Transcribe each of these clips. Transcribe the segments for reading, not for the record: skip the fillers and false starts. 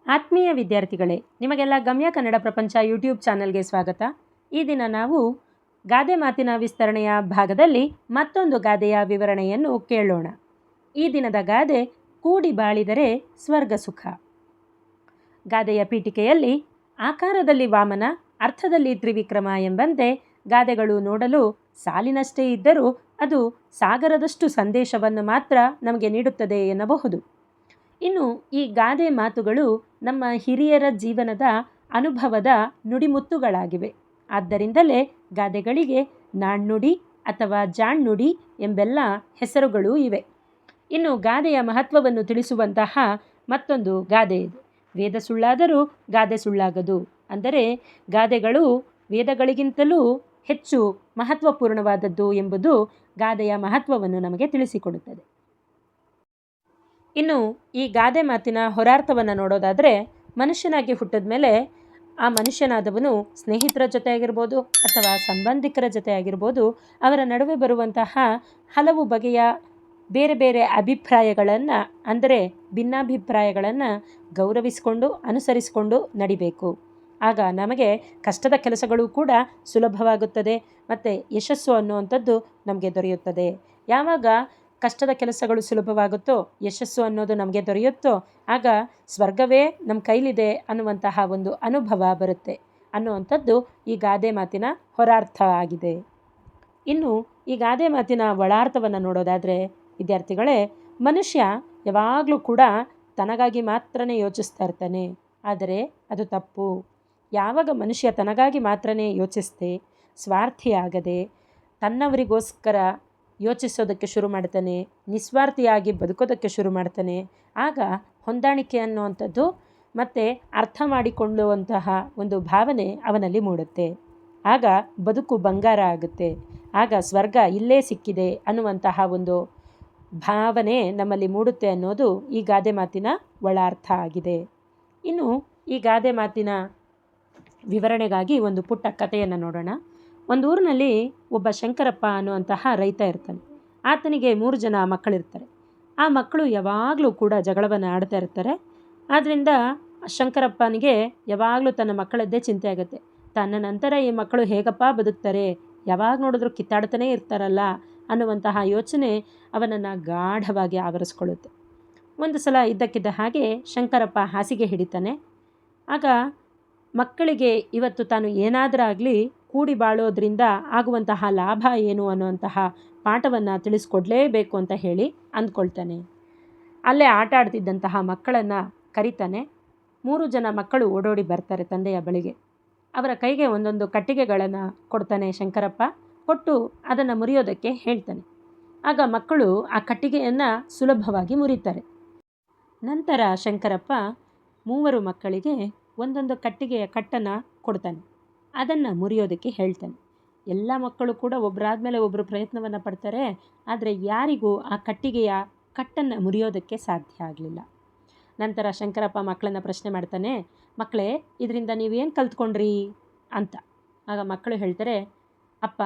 ಆತ್ಮೀಯ ವಿದ್ಯಾರ್ಥಿಗಳೇ, ನಿಮಗೆಲ್ಲ ಗಮ್ಯ ಕನ್ನಡ ಪ್ರಪಂಚ ಯೂಟ್ಯೂಬ್ ಚಾನಲ್ಗೆ ಸ್ವಾಗತ. ಈ ದಿನ ನಾವು ಗಾದೆ ಮಾತಿನ ವಿಸ್ತರಣೆಯ ಭಾಗದಲ್ಲಿ ಮತ್ತೊಂದು ಗಾದೆಯ ವಿವರಣೆಯನ್ನು ಕೇಳೋಣ. ಈ ದಿನದ ಗಾದೆ ಕೂಡಿ ಬಾಳಿದರೆ ಸ್ವರ್ಗ ಸುಖ. ಗಾದೆಯ ಪೀಠಿಕೆಯಲ್ಲಿ ಆಕಾರದಲ್ಲಿ ವಾಮನ, ಅರ್ಥದಲ್ಲಿ ತ್ರಿವಿಕ್ರಮ ಎಂಬಂತೆ ಗಾದೆಗಳು ನೋಡಲು ಸಾಲಿನಷ್ಟೇ ಇದ್ದರೂ ಅದು ಸಾಗರದಷ್ಟು ಸಂದೇಶವನ್ನು ಮಾತ್ರ ನಮಗೆ ನೀಡುತ್ತದೆ ಎನ್ನಬಹುದು. ಇನ್ನು ಈ ಗಾದೆ ಮಾತುಗಳು ನಮ್ಮ ಹಿರಿಯರ ಜೀವನದ ಅನುಭವದ ನುಡಿಮುತ್ತುಗಳಾಗಿವೆ. ಆದ್ದರಿಂದಲೇ ಗಾದೆಗಳಿಗೆ ನಾಣ್ಣುಡಿ ಅಥವಾ ಜಾಣ್ನುಡಿ ಎಂಬೆಲ್ಲ ಹೆಸರುಗಳೂ ಇವೆ. ಇನ್ನು ಗಾದೆಯ ಮಹತ್ವವನ್ನು ತಿಳಿಸುವಂತಹ ಮತ್ತೊಂದು ಗಾದೆ ಇದೆ. ವೇದ ಸುಳ್ಳಾದರೂ ಗಾದೆ ಸುಳ್ಳಾಗದು. ಅಂದರೆ ಗಾದೆಗಳು ವೇದಗಳಿಗಿಂತಲೂ ಹೆಚ್ಚು ಮಹತ್ವಪೂರ್ಣವಾದದ್ದು ಎಂಬುದು ಗಾದೆಯ ಮಹತ್ವವನ್ನು ನಮಗೆ ತಿಳಿಸಿಕೊಡುತ್ತದೆ. ಇನ್ನು ಈ ಗಾದೆ ಮಾತಿನ ಹೊರಾರ್ಥವನ್ನು ನೋಡೋದಾದರೆ, ಮನುಷ್ಯನಾಗಿ ಹುಟ್ಟಿದ ಮೇಲೆ ಆ ಮನುಷ್ಯನಾದವನು ಸ್ನೇಹಿತರ ಜೊತೆ ಆಗಿರ್ಬೋದು ಅಥವಾ ಸಂಬಂಧಿಕರ ಜೊತೆ ಆಗಿರ್ಬೋದು, ಅವರ ನಡುವೆ ಬರುವಂತಹ ಹಲವು ಬಗೆಯ ಬೇರೆ ಬೇರೆ ಅಭಿಪ್ರಾಯಗಳನ್ನು, ಅಂದರೆ ಭಿನ್ನಾಭಿಪ್ರಾಯಗಳನ್ನು ಗೌರವಿಸಿಕೊಂಡು ಅನುಸರಿಸಿಕೊಂಡು ನಡಿಬೇಕು. ಆಗ ನಮಗೆ ಕಷ್ಟದ ಕೆಲಸಗಳು ಕೂಡ ಸುಲಭವಾಗುತ್ತದೆ ಮತ್ತು ಯಶಸ್ಸು ಅನ್ನುವಂಥದ್ದು ನಮಗೆ ದೊರೆಯುತ್ತದೆ. ಯಾವಾಗ ಕಷ್ಟದ ಕೆಲಸಗಳು ಸುಲಭವಾಗುತ್ತೋ, ಯಶಸ್ಸು ಅನ್ನೋದು ನಮಗೆ ದೊರೆಯುತ್ತೋ, ಆಗ ಸ್ವರ್ಗವೇ ನಮ್ಮ ಕೈಲಿದೆ ಅನ್ನುವಂತಹ ಒಂದು ಅನುಭವ ಬರುತ್ತೆ ಅನ್ನುವಂಥದ್ದು ಈ ಗಾದೆ ಮಾತಿನ ಹೊರಾರ್ಥ ಆಗಿದೆ. ಇನ್ನು ಈ ಗಾದೆ ಮಾತಿನ ಒಳಾರ್ಥವನ್ನು ನೋಡೋದಾದರೆ ವಿದ್ಯಾರ್ಥಿಗಳೇ, ಮನುಷ್ಯ ಯಾವಾಗಲೂ ಕೂಡ ತನಗಾಗಿ ಮಾತ್ರನೇ ಯೋಚಿಸ್ತಾ ಇರ್ತಾನೆ. ಆದರೆ ಅದು ತಪ್ಪು. ಯಾವಾಗ ಮನುಷ್ಯ ತನಗಾಗಿ ಮಾತ್ರನೇ ಯೋಚಿಸ್ದೆ, ಸ್ವಾರ್ಥಿಯಾಗದೆ ತನ್ನವರಿಗೋಸ್ಕರ ಯೋಚಿಸೋದಕ್ಕೆ ಶುರು ಮಾಡ್ತಾನೆ, ನಿಸ್ವಾರ್ಥಿಯಾಗಿ ಬದುಕೋದಕ್ಕೆ ಶುರು ಮಾಡ್ತಾನೆ, ಆಗ ಹೊಂದಾಣಿಕೆ ಅನ್ನುವಂಥದ್ದು ಮತ್ತು ಅರ್ಥ ಮಾಡಿಕೊಳ್ಳುವಂತಹ ಒಂದು ಭಾವನೆ ಅವನಲ್ಲಿ ಮೂಡುತ್ತೆ. ಆಗ ಬದುಕು ಬಂಗಾರ ಆಗುತ್ತೆ. ಆಗ ಸ್ವರ್ಗ ಇಲ್ಲೇ ಸಿಕ್ಕಿದೆ ಅನ್ನುವಂತಹ ಒಂದು ಭಾವನೆ ನಮ್ಮಲ್ಲಿ ಮೂಡುತ್ತೆ ಅನ್ನೋದು ಈ ಗಾದೆ ಮಾತಿನ ಒಳಾರ್ಥ ಆಗಿದೆ. ಇನ್ನು ಈ ಗಾದೆ ಮಾತಿನ ವಿವರಣೆಗಾಗಿ ಒಂದು ಪುಟ್ಟ ಕಥೆಯನ್ನು ನೋಡೋಣ. ಒಂದು ಊರಿನಲ್ಲಿ ಒಬ್ಬ ಶಂಕರಪ್ಪ ಅನ್ನುವಂತಹ ರೈತ ಇರ್ತಾನೆ. ಆತನಿಗೆ 3 ಜನ ಮಕ್ಕಳಿರ್ತಾರೆ. ಆ ಮಕ್ಕಳು ಯಾವಾಗಲೂ ಕೂಡ ಜಗಳವನ್ನು ಆಡ್ತಾ ಇರ್ತಾರೆ. ಆದ್ದರಿಂದ ಶಂಕರಪ್ಪನಿಗೆ ಯಾವಾಗಲೂ ತನ್ನ ಮಕ್ಕಳದ್ದೇ ಚಿಂತೆ ಆಗುತ್ತೆ. ತನ್ನ ನಂತರ ಈ ಮಕ್ಕಳು ಹೇಗಪ್ಪ ಬದುಕ್ತಾರೆ, ಯಾವಾಗ ನೋಡಿದ್ರೂ ಕಿತ್ತಾಡ್ತಾನೇ ಇರ್ತಾರಲ್ಲ ಅನ್ನುವಂತಹ ಯೋಚನೆ ಅವನನ್ನು ಗಾಢವಾಗಿ ಆವರಿಸ್ಕೊಳ್ಳುತ್ತೆ. ಒಂದು ಸಲ ಇದ್ದಕ್ಕಿದ್ದ ಹಾಗೆ ಶಂಕರಪ್ಪ ಹಾಸಿಗೆ ಹಿಡಿತಾನೆ. ಆಗ ಮಕ್ಕಳಿಗೆ ಇವತ್ತು ತಾನು ಏನಾದರಾಗಲಿ ಕೂಡಿ ಬಾಳೋದ್ರಿಂದ ಆಗುವಂತಹ ಲಾಭ ಏನು ಅನ್ನುವಂತಹ ಪಾಠವನ್ನು ತಿಳಿಸ್ಕೊಡ್ಲೇಬೇಕು ಅಂತ ಹೇಳಿ ಅಂದ್ಕೊಳ್ತಾನೆ. ಅಲ್ಲೇ ಆಟ ಆಡ್ತಿದ್ದಂತಹ ಮಕ್ಕಳನ್ನು ಕರೀತಾನೆ. 3 ಜನ ಮಕ್ಕಳು ಓಡೋಡಿ ಬರ್ತಾರೆ ತಂದೆಯ ಬಳಿಗೆ. ಅವರ ಕೈಗೆ ಒಂದೊಂದು ಕಟ್ಟಿಗೆಗಳನ್ನು ಕೊಡ್ತಾನೆ ಶಂಕರಪ್ಪ. ಕೊಟ್ಟು ಅದನ್ನು ಮುರಿಯೋದಕ್ಕೆ ಹೇಳ್ತಾನೆ. ಆಗ ಮಕ್ಕಳು ಆ ಕಟ್ಟಿಗೆಯನ್ನು ಸುಲಭವಾಗಿ ಮುರಿತಾರೆ. ನಂತರ ಶಂಕರಪ್ಪ 3 ಮಕ್ಕಳಿಗೆ ಒಂದೊಂದು ಕಟ್ಟಿಗೆಯ ಕಟ್ಟನ್ನು ಕೊಡ್ತಾನೆ. ಅದನ್ನು ಮುರಿಯೋದಕ್ಕೆ ಹೇಳ್ತಾನೆ. ಎಲ್ಲ ಮಕ್ಕಳು ಕೂಡ ಒಬ್ಬರಾದ್ಮೇಲೆ ಒಬ್ಬರು ಪ್ರಯತ್ನವನ್ನು ಪಡ್ತಾರೆ. ಆದರೆ ಯಾರಿಗೂ ಆ ಕಟ್ಟಿಗೆಯ ಕಟ್ಟನ್ನು ಮುರಿಯೋದಕ್ಕೆ ಸಾಧ್ಯ ಆಗಲಿಲ್ಲ. ನಂತರ ಶಂಕರಪ್ಪ ಮಕ್ಕಳನ್ನು ಪ್ರಶ್ನೆ ಮಾಡ್ತಾನೆ, ಮಕ್ಕಳೇ, ಇದರಿಂದ ನೀವೇನು ಕಲ್ತ್ಕೊಂಡ್ರಿ ಅಂತ. ಆಗ ಮಕ್ಕಳು ಹೇಳ್ತಾರೆ, ಅಪ್ಪ,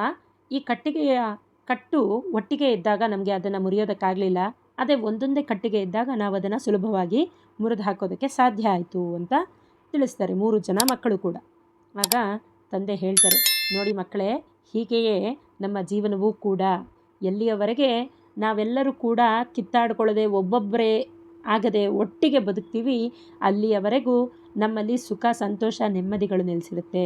ಈ ಕಟ್ಟಿಗೆಯ ಕಟ್ಟು ಒಟ್ಟಿಗೆ ಇದ್ದಾಗ ನಮಗೆ ಅದನ್ನು ಮುರಿಯೋದಕ್ಕಾಗಲಿಲ್ಲ. ಅದೇ ಒಂದೊಂದೇ ಕಟ್ಟಿಗೆ ಇದ್ದಾಗ ನಾವು ಅದನ್ನು ಸುಲಭವಾಗಿ ಮುರಿದು ಹಾಕೋದಕ್ಕೆ ಸಾಧ್ಯ ಆಯಿತು ಅಂತ ತಿಳಿಸ್ತಾರೆ 3 ಜನ ಮಕ್ಕಳು ಕೂಡ. ಆಗ ತಂದೆ ಹೇಳ್ತಾರೆ, ನೋಡಿ ಮಕ್ಕಳೇ, ಹೀಗೆಯೇ ನಮ್ಮ ಜೀವನವೂ ಕೂಡ. ಎಲ್ಲಿಯವರೆಗೆ ನಾವೆಲ್ಲರೂ ಕೂಡ ಕಿತ್ತಾಡ್ಕೊಳ್ಳದೆ ಒಬ್ಬೊಬ್ಬರೇ ಆಗದೆ ಒಟ್ಟಿಗೆ ಬದುಕ್ತೀವಿ, ಅಲ್ಲಿಯವರೆಗೂ ನಮ್ಮಲ್ಲಿ ಸುಖ, ಸಂತೋಷ, ನೆಮ್ಮದಿಗಳು ನೆಲೆಸಿರುತ್ತೆ.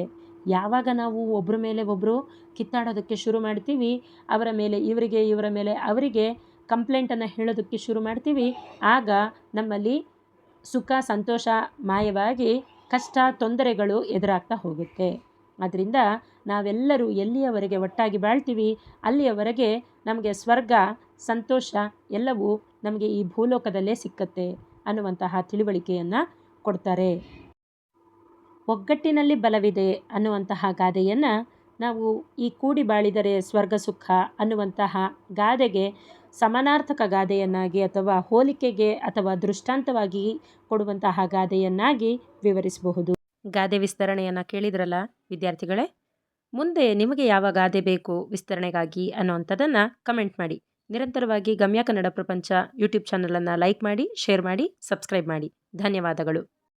ಯಾವಾಗ ನಾವು ಒಬ್ಬರ ಮೇಲೆ ಒಬ್ಬರು ಕಿತ್ತಾಡೋದಕ್ಕೆ ಶುರು ಮಾಡ್ತೀವಿ, ಅವರ ಮೇಲೆ ಇವರಿಗೆ, ಇವರ ಮೇಲೆ ಅವರಿಗೆ ಕಂಪ್ಲೇಂಟನ್ನು ಹೇಳೋದಕ್ಕೆ ಶುರು ಮಾಡ್ತೀವಿ, ಆಗ ನಮ್ಮಲ್ಲಿ ಸುಖ, ಸಂತೋಷ ಮಾಯವಾಗಿ ಕಷ್ಟ, ತೊಂದರೆಗಳು ಎದುರಾಗ್ತಾ ಹೋಗುತ್ತೆ. ಆದ್ದರಿಂದ ನಾವೆಲ್ಲರೂ ಎಲ್ಲಿಯವರೆಗೆ ಒಟ್ಟಾಗಿ ಬಾಳ್ತೀವಿ, ಅಲ್ಲಿಯವರೆಗೆ ನಮಗೆ ಸ್ವರ್ಗ, ಸಂತೋಷ ಎಲ್ಲವೂ ನಮಗೆ ಈ ಭೂಲೋಕದಲ್ಲೇ ಸಿಕ್ಕತ್ತೆ ಅನ್ನುವಂತಹ ತಿಳುವಳಿಕೆಯನ್ನು ಕೊಡ್ತಾರೆ. ಒಗ್ಗಟ್ಟಿನಲ್ಲಿ ಬಲವಿದೆ ಅನ್ನುವಂತಹ ಗಾದೆಯನ್ನು ನಾವು ಈ ಕೂಡಿ ಬಾಳಿದರೆ ಸ್ವರ್ಗ ಸುಖ ಅನ್ನುವಂತಹ ಗಾದೆಗೆ ಸಮಾನಾರ್ಥಕ ಗಾದೆಯನ್ನಾಗಿ ಅಥವಾ ಹೋಲಿಕೆಗೆ ಅಥವಾ ದೃಷ್ಟಾಂತವಾಗಿ ಕೊಡುವಂತಹ ಗಾದೆಯನ್ನಾಗಿ ವಿವರಿಸಬಹುದು. ಗಾದೆ ವಿಸ್ತರಣೆಯನ್ನು ಕೇಳಿದ್ರಲ್ಲ ವಿದ್ಯಾರ್ಥಿಗಳೇ. ಮುಂದೆ ನಿಮಗೆ ಯಾವ ಗಾದೆ ಬೇಕು ವಿಸ್ತರಣೆಗಾಗಿ ಅನ್ನೋವಂಥದ್ದನ್ನು ಕಮೆಂಟ್ ಮಾಡಿ. ನಿರಂತರವಾಗಿ ಗಮ್ಯ ಕನ್ನಡ ಪ್ರಪಂಚ ಯೂಟ್ಯೂಬ್ ಚಾನಲನ್ನು ಲೈಕ್ ಮಾಡಿ, ಶೇರ್ ಮಾಡಿ, ಸಬ್ಸ್ಕ್ರೈಬ್ ಮಾಡಿ. ಧನ್ಯವಾದಗಳು.